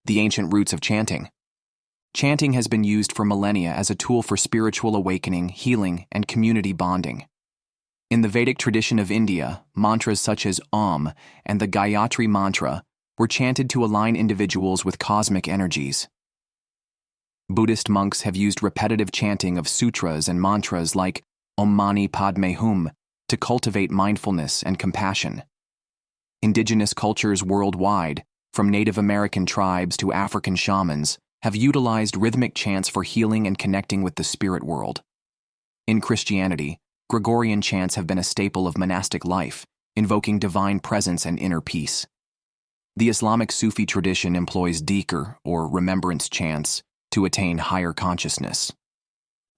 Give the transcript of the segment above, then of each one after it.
The ancient roots of chanting. Chanting has been used for millennia as a tool for spiritual awakening, healing, and community bonding. In the Vedic tradition of India, mantras such as Om and the Gayatri mantra were chanted to align individuals with cosmic energies. Buddhist monks have used repetitive chanting of sutras and mantras like Om Mani Padme Hum to cultivate mindfulness and compassion. Indigenous cultures worldwide, from Native American tribes to African shamans, have utilized rhythmic chants for healing and connecting with the spirit world. In Christianity, Gregorian chants have been a staple of monastic life, invoking divine presence and inner peace. The Islamic Sufi tradition employs Dhikr, or remembrance chants, to attain higher consciousness.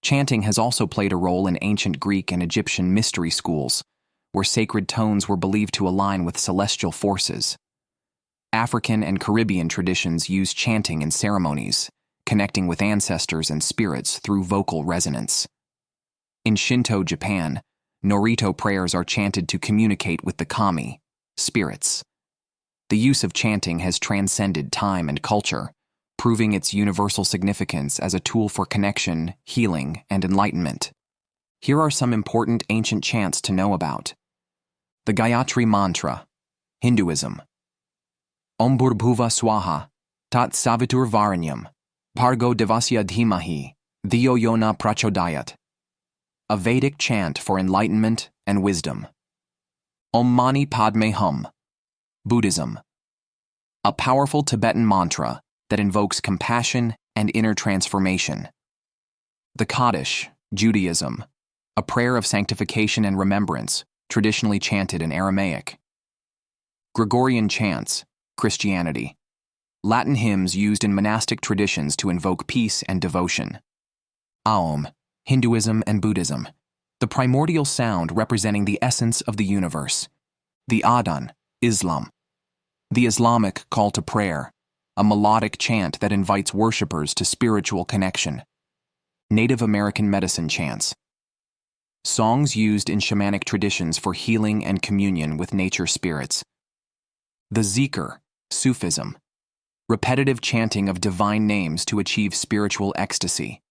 Chanting has also played a role in ancient Greek and Egyptian mystery schools, where sacred tones were believed to align with celestial forces. African and Caribbean traditions use chanting in ceremonies, connecting with ancestors and spirits through vocal resonance. In Shinto Japan, Norito prayers are chanted to communicate with the kami, spirits. The use of chanting has transcended time and culture, proving its universal significance as a tool for connection, healing, and enlightenment. Here are some important ancient chants to know about. The Gayatri Mantra, Hinduism. Om Bhurbhuva Swaha, Tat Savitur Varanyam, Bhargo Devasya Dhimahi, Dhiyo Yona Prachodayat. A Vedic chant for enlightenment and wisdom. Om Mani Padme Hum, Buddhism. A powerful Tibetan mantra that invokes compassion and inner transformation. The Kaddish, Judaism. A prayer of sanctification and remembrance, traditionally chanted in Aramaic. Gregorian chants, Christianity. Latin hymns used in monastic traditions to invoke peace and devotion. Aum, Hinduism and Buddhism. The primordial sound representing the essence of the universe. The Adhan, Islam. The Islamic call to prayer, a melodic chant that invites worshippers to spiritual connection. Native American medicine chants. Songs used in shamanic traditions for healing and communion with nature spirits. The Dhikr, Sufism. Repetitive chanting of divine names to achieve spiritual ecstasy.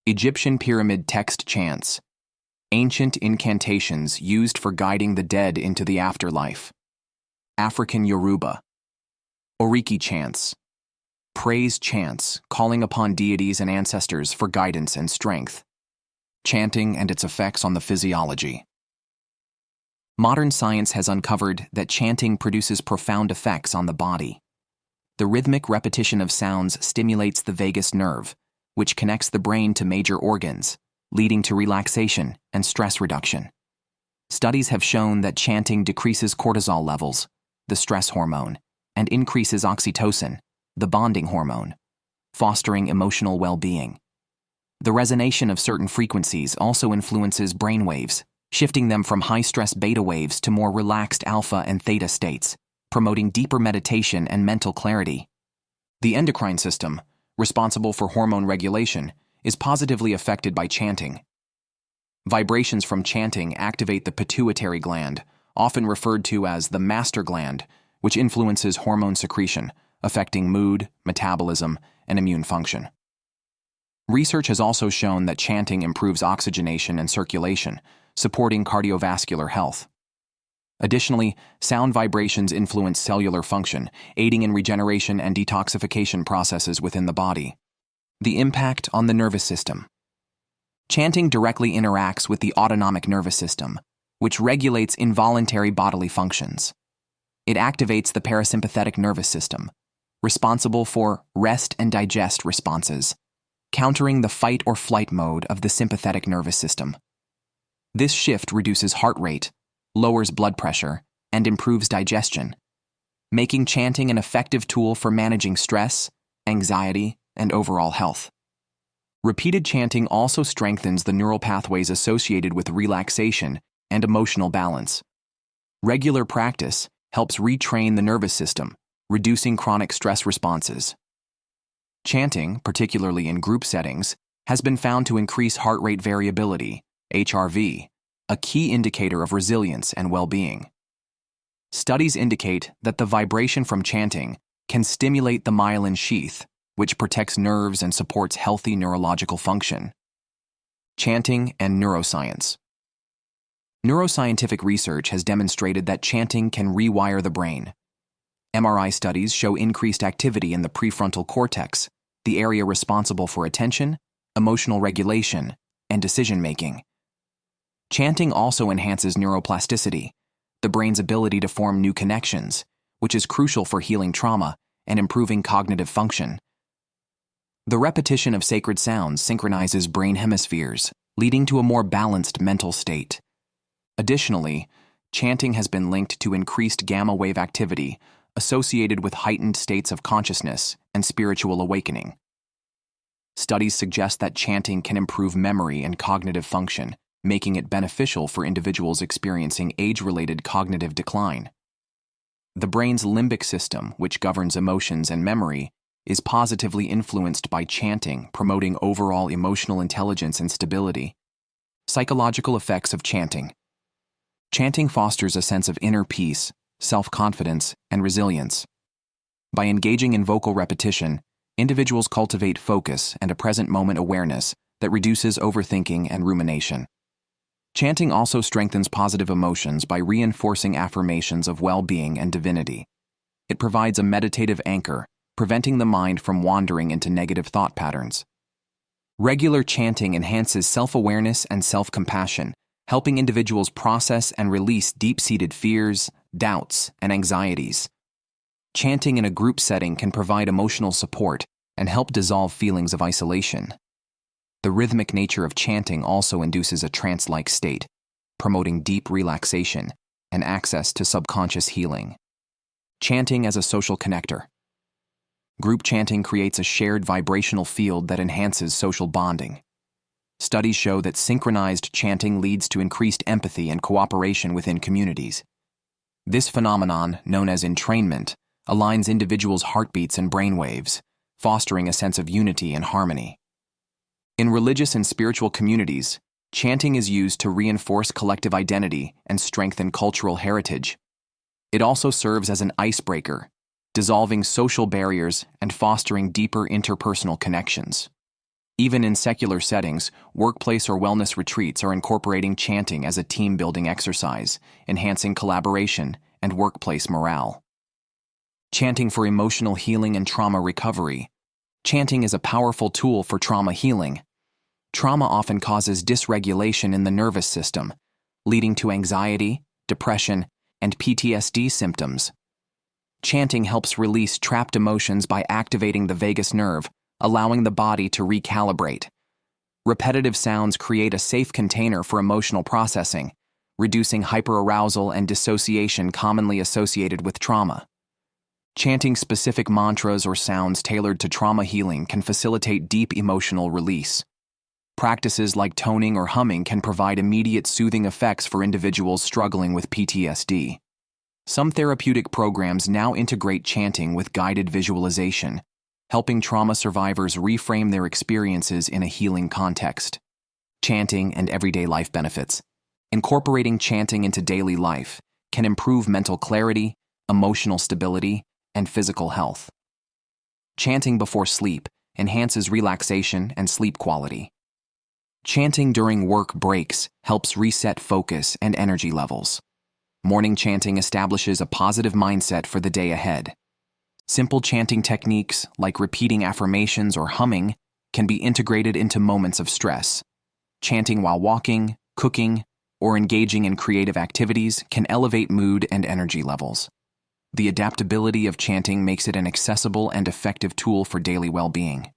Egyptian pyramid text chants. Ancient incantations used for guiding the dead into the afterlife. African Yoruba. Oriki chants. Praise chants calling upon deities and ancestors for guidance and strength. Chanting and its effects on the physiology. Modern science has uncovered that chanting produces profound effects on the body. The rhythmic repetition of sounds stimulates the vagus nerve, which connects the brain to major organs, leading to relaxation and stress reduction. Studies have shown that chanting decreases cortisol levels, the stress hormone, and increases oxytocin, the bonding hormone, fostering emotional well-being. The resonation of certain frequencies also influences brain waves, shifting them from high-stress beta waves to more relaxed alpha and theta states, promoting deeper meditation and mental clarity. The endocrine system, responsible for hormone regulation, is positively affected by chanting. Vibrations from chanting activate the pituitary gland, often referred to as the master gland, which influences hormone secretion, affecting mood, metabolism, and immune function. Research has also shown that chanting improves oxygenation and circulation, supporting cardiovascular health. Additionally, sound vibrations influence cellular function, aiding in regeneration and detoxification processes within the body. The impact on the nervous system. Chanting directly interacts with the autonomic nervous system, which regulates involuntary bodily functions. It activates the parasympathetic nervous system, responsible for rest and digest responses, countering the fight or flight mode of the sympathetic nervous system. This shift reduces heart rate, lowers blood pressure, and improves digestion, making chanting an effective tool for managing stress, anxiety, and overall health. Repeated chanting also strengthens the neural pathways associated with relaxation and emotional balance. Regular practice helps retrain the nervous system, reducing chronic stress responses. Chanting, particularly in group settings, has been found to increase heart rate variability, HRV, a key indicator of resilience and well-being. Studies indicate that the vibration from chanting can stimulate the myelin sheath, which protects nerves and supports healthy neurological function. Chanting and neuroscience. Neuroscientific research has demonstrated that chanting can rewire the brain. MRI studies show increased activity in the prefrontal cortex, the area responsible for attention, emotional regulation, and decision-making. Chanting also enhances neuroplasticity, the brain's ability to form new connections, which is crucial for healing trauma and improving cognitive function. The repetition of sacred sounds synchronizes brain hemispheres, leading to a more balanced mental state. Additionally, chanting has been linked to increased gamma wave activity associated with heightened states of consciousness and spiritual awakening. Studies suggest that chanting can improve memory and cognitive function, making it beneficial for individuals experiencing age-related cognitive decline. The brain's limbic system, which governs emotions and memory, is positively influenced by chanting, promoting overall emotional intelligence and stability. Psychological effects of chanting. Chanting fosters a sense of inner peace, self-confidence, and resilience. By engaging in vocal repetition, individuals cultivate focus and a present-moment awareness that reduces overthinking and rumination. Chanting also strengthens positive emotions by reinforcing affirmations of well-being and divinity. It provides a meditative anchor, preventing the mind from wandering into negative thought patterns. Regular chanting enhances self-awareness and self-compassion, helping individuals process and release deep-seated fears, doubts, and anxieties. Chanting in a group setting can provide emotional support and help dissolve feelings of isolation. The rhythmic nature of chanting also induces a trance-like state, promoting deep relaxation and access to subconscious healing. Chanting as a social connector. Group chanting creates a shared vibrational field that enhances social bonding. Studies show that synchronized chanting leads to increased empathy and cooperation within communities. This phenomenon, known as entrainment, aligns individuals' heartbeats and brainwaves, fostering a sense of unity and harmony. In religious and spiritual communities, chanting is used to reinforce collective identity and strengthen cultural heritage. It also serves as an icebreaker, dissolving social barriers and fostering deeper interpersonal connections. Even in secular settings, workplace or wellness retreats are incorporating chanting as a team-building exercise, enhancing collaboration and workplace morale. Chanting for emotional healing and trauma recovery. Chanting is a powerful tool for trauma healing. Trauma often causes dysregulation in the nervous system, leading to anxiety, depression, and PTSD symptoms. Chanting helps release trapped emotions by activating the vagus nerve, allowing the body to recalibrate. Repetitive sounds create a safe container for emotional processing, reducing hyperarousal and dissociation commonly associated with trauma. Chanting specific mantras or sounds tailored to trauma healing can facilitate deep emotional release. Practices like toning or humming can provide immediate soothing effects for individuals struggling with PTSD. Some therapeutic programs now integrate chanting with guided visualization, helping trauma survivors reframe their experiences in a healing context. Chanting and everyday life benefits. Incorporating chanting into daily life can improve mental clarity, emotional stability, and physical health. Chanting before sleep enhances relaxation and sleep quality. Chanting during work breaks helps reset focus and energy levels. Morning chanting establishes a positive mindset for the day ahead. Simple chanting techniques, like repeating affirmations or humming, can be integrated into moments of stress. Chanting while walking, cooking, or engaging in creative activities can elevate mood and energy levels. The adaptability of chanting makes it an accessible and effective tool for daily well-being.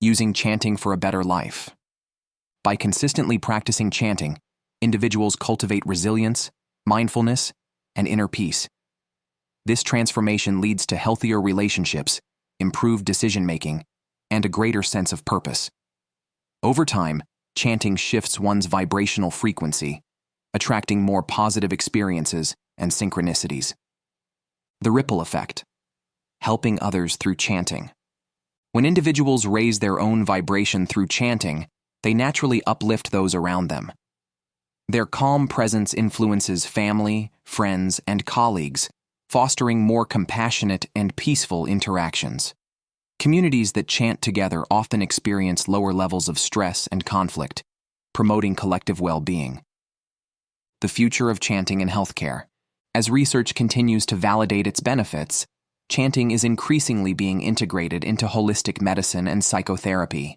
Using chanting for a better life. By consistently practicing chanting, individuals cultivate resilience, mindfulness, and inner peace. This transformation leads to healthier relationships, improved decision-making, and a greater sense of purpose. Over time, chanting shifts one's vibrational frequency, attracting more positive experiences and synchronicities. The ripple effect. Helping others through chanting. When individuals raise their own vibration through chanting, they naturally uplift those around them. Their calm presence influences family, friends, and colleagues, fostering more compassionate and peaceful interactions. Communities that chant together often experience lower levels of stress and conflict, promoting collective well-being. The future of chanting in healthcare. As research continues to validate its benefits, chanting is increasingly being integrated into holistic medicine and psychotherapy.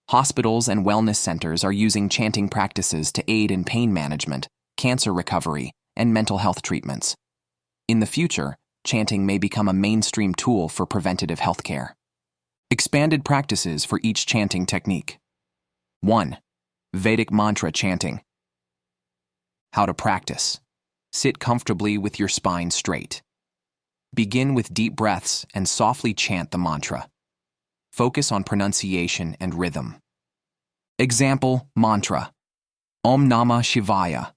Hospitals and wellness centers are using chanting practices to aid in pain management, cancer recovery, and mental health treatments. In the future, chanting may become a mainstream tool for preventative healthcare. Expanded practices for each chanting technique. 1. Vedic mantra chanting. How to practice. Sit comfortably with your spine straight. Begin with deep breaths and softly chant the mantra. Focus on pronunciation and rhythm. Example mantra. Om Namah Shivaya.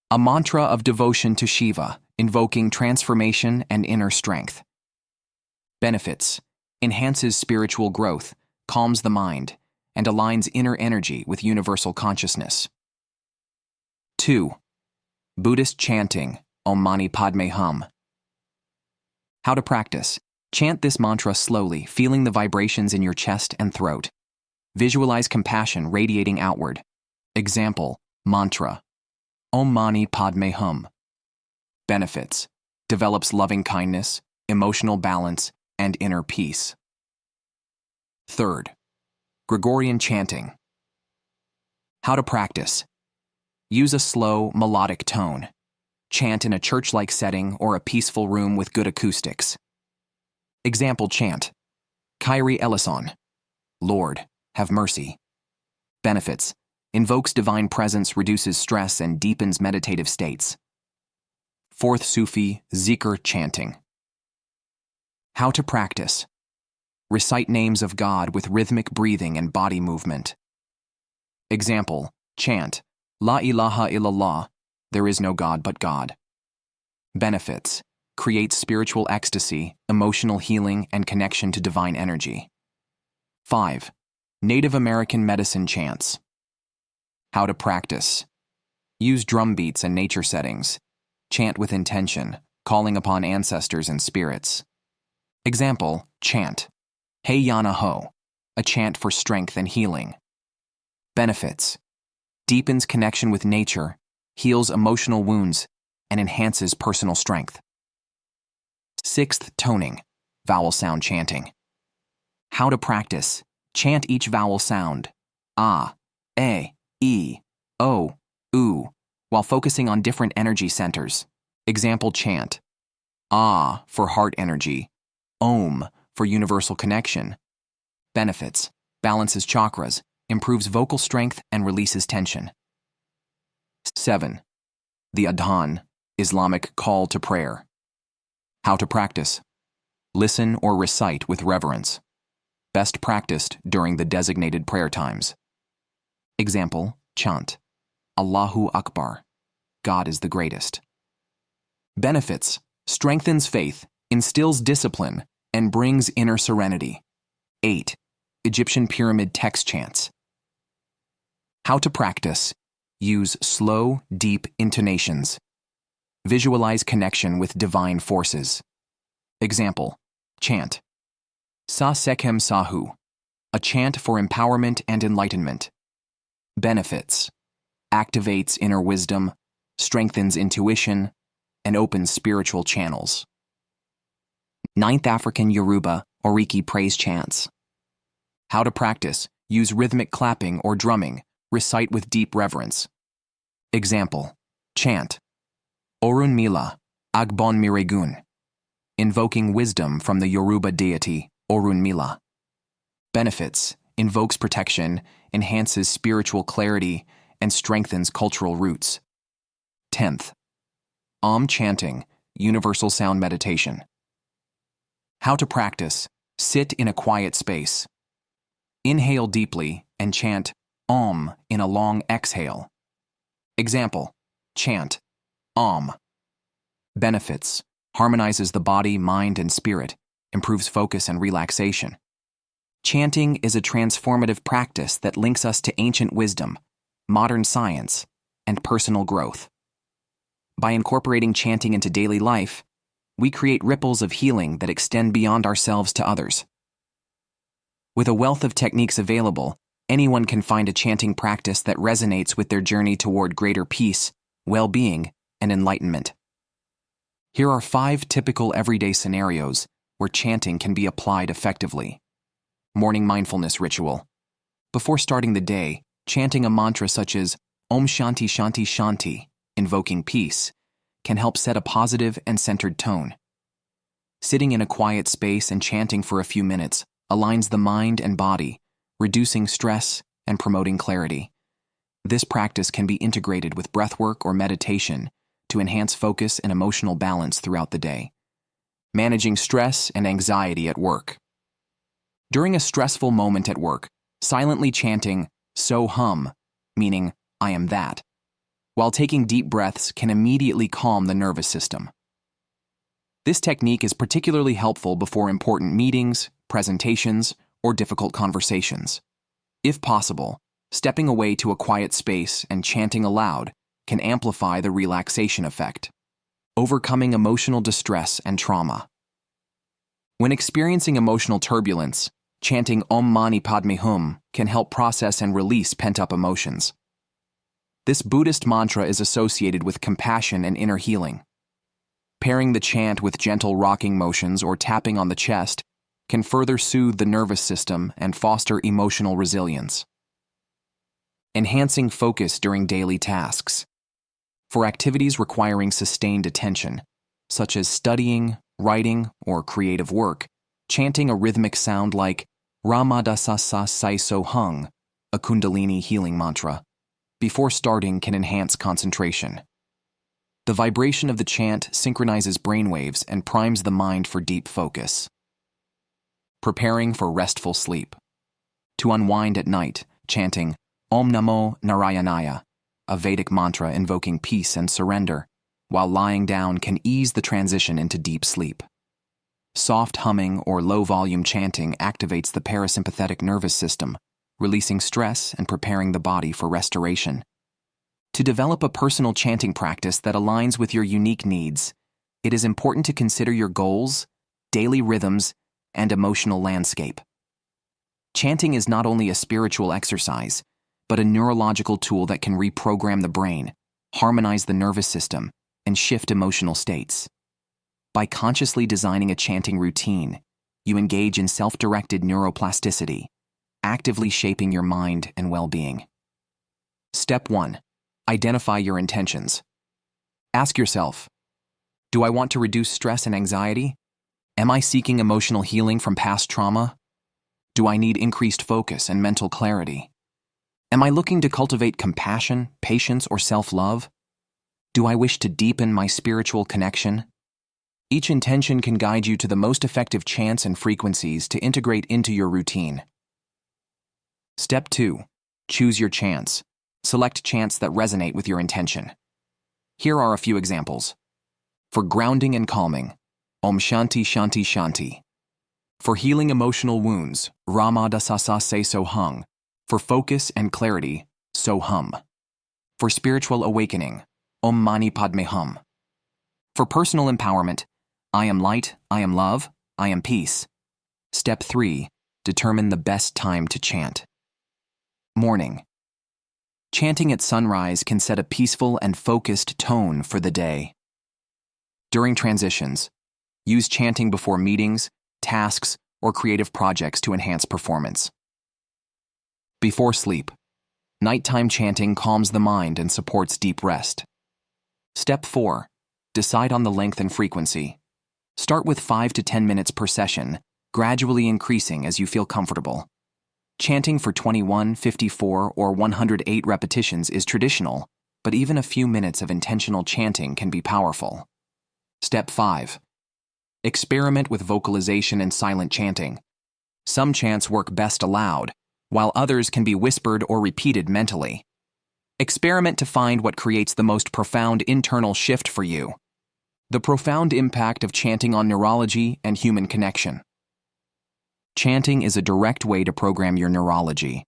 A mantra of devotion to Shiva, invoking transformation and inner strength. Benefits. Enhances spiritual growth, calms the mind, and aligns inner energy with universal consciousness. 2. Buddhist chanting, Om Mani Padme Hum. How to practice. Chant this mantra slowly, feeling the vibrations in your chest and throat. Visualize compassion radiating outward. Example, mantra. Om Mani Padme Hum. Benefits. Develops loving kindness, emotional balance, and inner peace. 3. Gregorian chanting. How to practice. Use a slow, melodic tone. Chant in a church-like setting or a peaceful room with good acoustics. Example chant. Kyrie eleison. Lord, have mercy. Benefits. Invokes divine presence, reduces stress, and deepens meditative states. 4th Sufi, Dhikr chanting. How to practice. Recite names of God with rhythmic breathing and body movement. Example, chant. La ilaha illallah, there is no God but God. Benefits. Creates spiritual ecstasy, emotional healing, and connection to divine energy. 5. Native American medicine chants. How to practice. Use drum beats and nature settings. Chant with intention, calling upon ancestors and spirits. Example, chant. Hey Yana Ho, a chant for strength and healing. Benefits. Deepens connection with nature, heals emotional wounds, and enhances personal strength. 6th Toning, vowel sound chanting. How to practice. Chant each vowel sound, ah, e, o, u, while focusing on different energy centers. Example chant. Ah for heart energy, om for universal connection. Benefits. Balances chakras, improves vocal strength, and releases tension. 7. The Adhan, Islamic call to prayer. How to practice. Listen or recite with reverence. Best practiced during the designated prayer times. Example, chant. Allahu Akbar. God is the greatest. Benefits. Strengthens faith, instills discipline, and brings inner serenity. 8. Egyptian pyramid text chants. How to practice. Use slow, deep intonations. Visualize connection with divine forces. Example, chant. Sa Sekhem Sahu, a chant for empowerment and enlightenment. Benefits. Activates inner wisdom, strengthens intuition, and opens spiritual channels. 9th African Yoruba Oriki praise chants. How to practice. Use rhythmic clapping or drumming. Recite with deep reverence. Example, chant. Orun Mila, Agbon Miregun. Invoking wisdom from the Yoruba deity Orun Mila. Benefits. Invokes protection, enhances spiritual clarity, and strengthens cultural roots. 10th. Chanting, universal sound meditation. How to practice. Sit in a quiet space. Inhale deeply and chant Om in a long exhale. Example, chant Om. Benefits. Harmonizes the body, mind, and spirit, improves focus and relaxation. Chanting is a transformative practice that links us to ancient wisdom, modern science, and personal growth. By incorporating chanting into daily life, we create ripples of healing that extend beyond ourselves to others. With a wealth of techniques available, anyone can find a chanting practice that resonates with their journey toward greater peace, well-being, and enlightenment. Here are 5 typical everyday scenarios where chanting can be applied effectively. Morning mindfulness ritual. Before starting the day, chanting a mantra such as Om Shanti Shanti Shanti, invoking peace, can help set a positive and centered tone. Sitting in a quiet space and chanting for a few minutes aligns the mind and body, reducing stress and promoting clarity. This practice can be integrated with breathwork or meditation to enhance focus and emotional balance throughout the day. Managing stress and anxiety at work. During a stressful moment at work, silently chanting "so hum," meaning "I am that," while taking deep breaths can immediately calm the nervous system. This technique is particularly helpful before important meetings, presentations, or difficult conversations. If possible, stepping away to a quiet space and chanting aloud can amplify the relaxation effect. Overcoming emotional distress and trauma. When experiencing emotional turbulence, chanting Om Mani Padme Hum can help process and release pent-up emotions. This Buddhist mantra is associated with compassion and inner healing. Pairing the chant with gentle rocking motions or tapping on the chest can further soothe the nervous system and foster emotional resilience. Enhancing focus during daily tasks. For activities requiring sustained attention, such as studying, writing, or creative work, chanting a rhythmic sound like Ramadasasa Saiso Hung, a Kundalini healing mantra, before starting can enhance concentration. The vibration of the chant synchronizes brainwaves and primes the mind for deep focus. Preparing for restful sleep. To unwind at night, chanting Om Namo Narayanaya, a Vedic mantra invoking peace and surrender, while lying down can ease the transition into deep sleep. Soft humming or low-volume chanting activates the parasympathetic nervous system, releasing stress and preparing the body for restoration. To develop a personal chanting practice that aligns with your unique needs, it is important to consider your goals, daily rhythms, and emotional landscape. Chanting is not only a spiritual exercise, but a neurological tool that can reprogram the brain, harmonize the nervous system, and shift emotional states. By consciously designing a chanting routine, you engage in self-directed neuroplasticity, actively shaping your mind and well-being. Step 1. Identify your intentions. Ask yourself, do I want to reduce stress and anxiety? Am I seeking emotional healing from past trauma? Do I need increased focus and mental clarity? Am I looking to cultivate compassion, patience, or self-love? Do I wish to deepen my spiritual connection? Each intention can guide you to the most effective chants and frequencies to integrate into your routine. Step 2. Choose your chants. Select chants that resonate with your intention. Here are a few examples. For grounding and calming, Om Shanti Shanti Shanti. For healing emotional wounds, Ramadasasa Saiso Hung. For focus and clarity, So Hum. For spiritual awakening, Om Mani Padme Hum. For personal empowerment, I am light, I am love, I am peace. Step 3. Determine the best time to chant. Morning. Chanting at sunrise can set a peaceful and focused tone for the day. During transitions, use chanting before meetings, tasks, or creative projects to enhance performance. Before sleep, nighttime chanting calms the mind and supports deep rest. Step 4. Decide on the length and frequency. Start with 5 to 10 minutes per session, gradually increasing as you feel comfortable. Chanting for 21, 54, or 108 repetitions is traditional, but even a few minutes of intentional chanting can be powerful. Step 5. Experiment with vocalization and silent chanting. Some chants work best aloud, while others can be whispered or repeated mentally. Experiment to find what creates the most profound internal shift for you. The profound impact of chanting on neurology and human connection. Chanting is a direct way to program your neurology.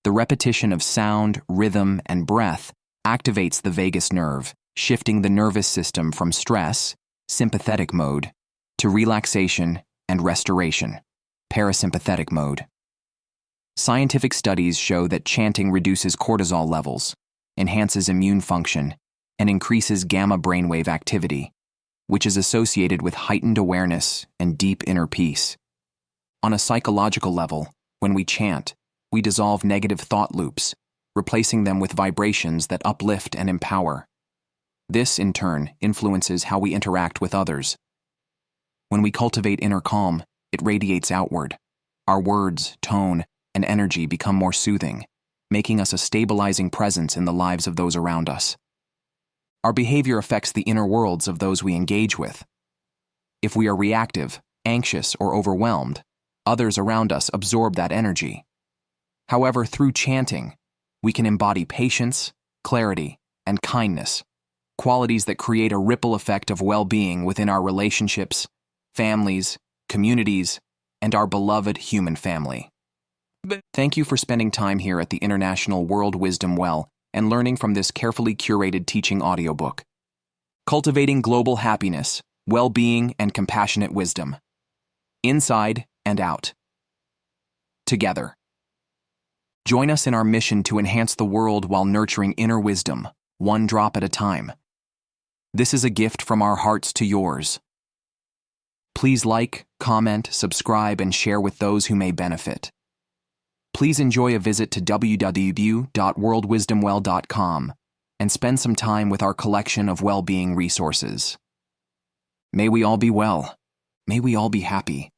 The repetition of sound, rhythm, and breath activates the vagus nerve, shifting the nervous system from stress, sympathetic mode, to relaxation and restoration, parasympathetic mode. Scientific studies show that chanting reduces cortisol levels, enhances immune function, and increases gamma brainwave activity, which is associated with heightened awareness and deep inner peace. On a psychological level, when we chant, we dissolve negative thought loops, replacing them with vibrations that uplift and empower. This, in turn, influences how we interact with others. When we cultivate inner calm, it radiates outward. Our words, tone, and energy become more soothing, making us a stabilizing presence in the lives of those around us. Our behavior affects the inner worlds of those we engage with. If we are reactive, anxious, or overwhelmed, others around us absorb that energy. However, through chanting, we can embody patience, clarity, and kindness, qualities that create a ripple effect of well-being within our relationships, families, communities, and our beloved human family. Thank you for spending time here at the International World Wisdom Well and learning from this carefully curated teaching audiobook. Cultivating global happiness, well-being, and compassionate wisdom. Inside and out. Together. Join us in our mission to enhance the world while nurturing inner wisdom, one drop at a time. This is a gift from our hearts to yours. Please like, comment, subscribe, and share with those who may benefit. Please enjoy a visit to www.worldwisdomwell.com and spend some time with our collection of well-being resources. May we all be well. May we all be happy.